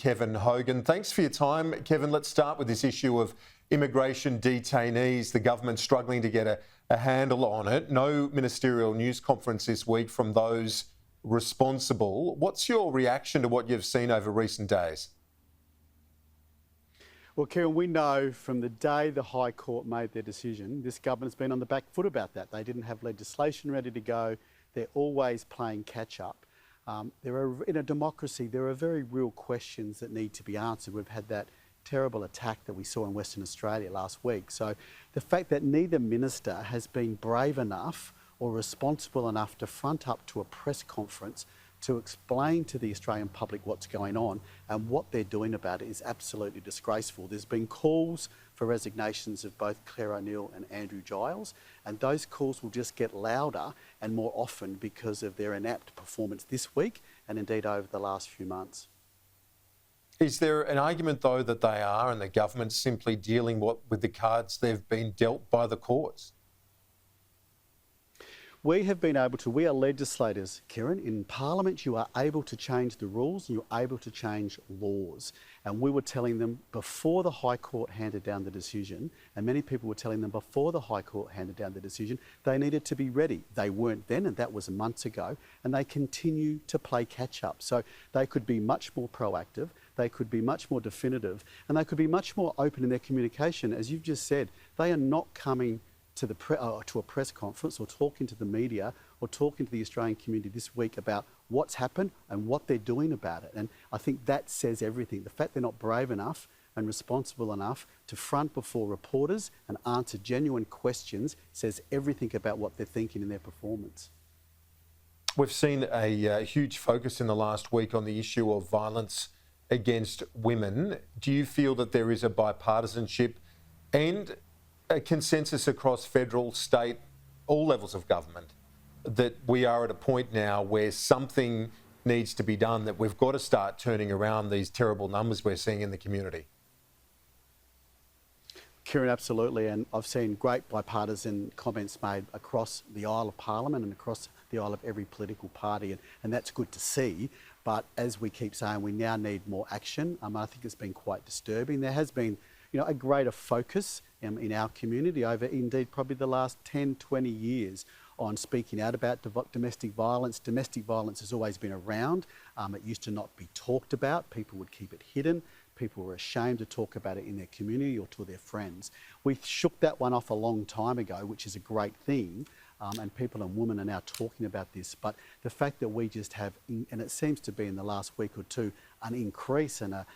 Kevin Hogan. Thanks for your time. Kevin, let's start with this issue of immigration detainees. The government's struggling to get a handle on it. No ministerial news conference this week from those responsible. What's your reaction to what you've seen over recent days? Well, Kieran, we know from the day the High Court made their decision, this government's been on the back foot about that. They didn't have legislation ready to go. They're always playing catch up. In a democracy, there are very real questions that need to be answered. We've had that terrible attack that we saw in Western Australia last week. So the fact that neither minister has been brave enough or responsible enough to front up to a press conference to explain to the Australian public what's going on and what they're doing about it is absolutely disgraceful. There's been calls for resignations of both Clare O'Neil and Andrew Giles, and those calls will just get louder and more often because of their inept performance this week and indeed over the last few months. Is there an argument, though, that they are and the government simply dealing with the cards they've been dealt by the courts? We are legislators, Kieran. In Parliament, you are able to change the rules and you're able to change laws. And we were telling them before the High Court handed down the decision, and many people were telling them before the High Court handed down the decision, they needed to be ready. They weren't then, and that was months ago, and they continue to play catch up. So they could be much more proactive, they could be much more definitive, and they could be much more open in their communication. As you've just said, they are not coming to a press conference or talking to the media or talking to the Australian community this week about what's happened and what they're doing about it. And I think that says everything. The fact they're not brave enough and responsible enough to front before reporters and answer genuine questions says everything about what they're thinking in their performance. We've seen a huge focus in the last week on the issue of violence against women. Do you feel that there is a bipartisanship and a consensus across federal, state, all levels of government that we are at a point now where something needs to be done, that we've got to start turning around these terrible numbers we're seeing in the community? Kieran, absolutely, and I've seen great bipartisan comments made across the aisle of Parliament and across the aisle of every political party, and that's good to see. But as we keep saying, we now need more action. I think it's been quite disturbing. There has been a greater focus in our community over indeed probably the last 10, 20 years on speaking out about domestic violence. Domestic violence has always been around. It used to not be talked about. People would keep it hidden. People were ashamed to talk about it in their community or to their friends. We shook that one off a long time ago, which is a great thing. And people and women are now talking about this. But the fact that we just have, and it seems to be in the last week or two, an increase in the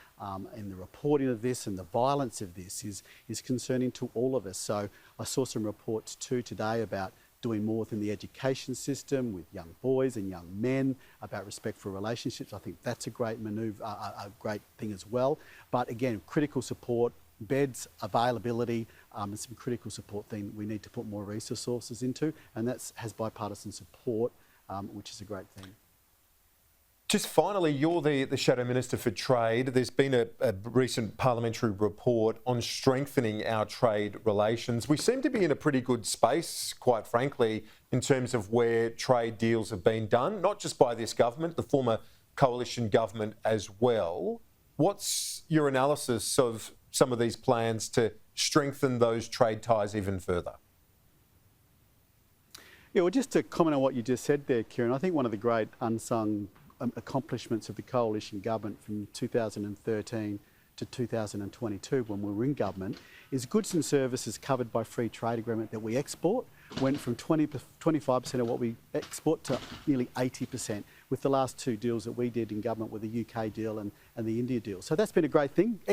reporting of this and the violence of this is concerning to all of us. So I saw some reports too today about doing more within the education system with young boys and young men about respect for relationships. I think that's a great manoeuvre, a great thing as well. But again, critical support, beds availability, and some critical support thing we need to put more resources into, and that has bipartisan support, which is a great thing. Just finally, you're the Shadow Minister for Trade. There's been a recent parliamentary report on strengthening our trade relations. We seem to be in a pretty good space, quite frankly, in terms of where trade deals have been done, not just by this government, the former coalition government as well. What's your analysis of some of these plans to strengthen those trade ties even further? Yeah, well, just to comment on what you just said there, Kieran, I think one of the great unsung accomplishments of the coalition government from 2013 to 2022, when we were in government, is goods and services covered by free trade agreement that we export went from 25% of what we export to nearly 80% with the last two deals that we did in government with the UK deal and the India deal. So that's been a great thing. We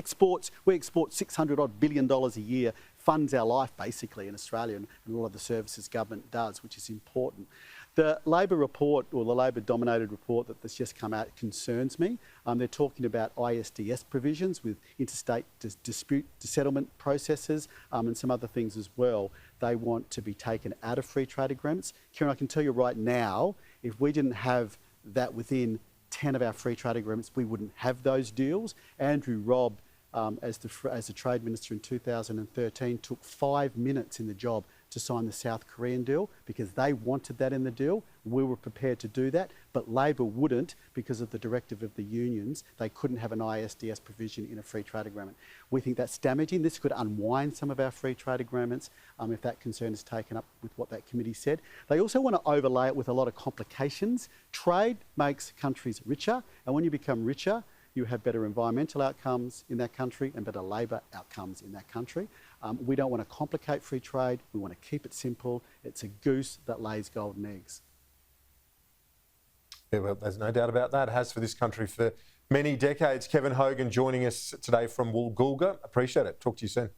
export $600 billion a year, funds our life basically in Australia and a lot of the services government does, which is important. The Labor report, or the Labor-dominated report that's just come out, concerns me. They're talking about ISDS provisions with interstate dispute settlement processes and some other things as well. They want to be taken out of free trade agreements. Kieran, I can tell you right now, if we didn't have that within 10 of our free trade agreements, we wouldn't have those deals. Andrew Robb, as the Trade Minister in 2013, took 5 minutes in the job to sign the South Korean deal because they wanted that in the deal. We were prepared to do that, but Labor wouldn't because of the directive of the unions. They couldn't have an ISDS provision in a free trade agreement. We think that's damaging. This could unwind some of our free trade agreements if that concern is taken up with what that committee said. They also want to overlay it with a lot of complications. Trade makes countries richer, and when you become richer, you have better environmental outcomes in that country and better labour outcomes in that country. We don't want to complicate free trade. We want to keep it simple. It's a goose that lays golden eggs. Yeah, well, there's no doubt about that. It has for this country for many decades. Kevin Hogan joining us today from Woolgoolga. Appreciate it. Talk to you soon.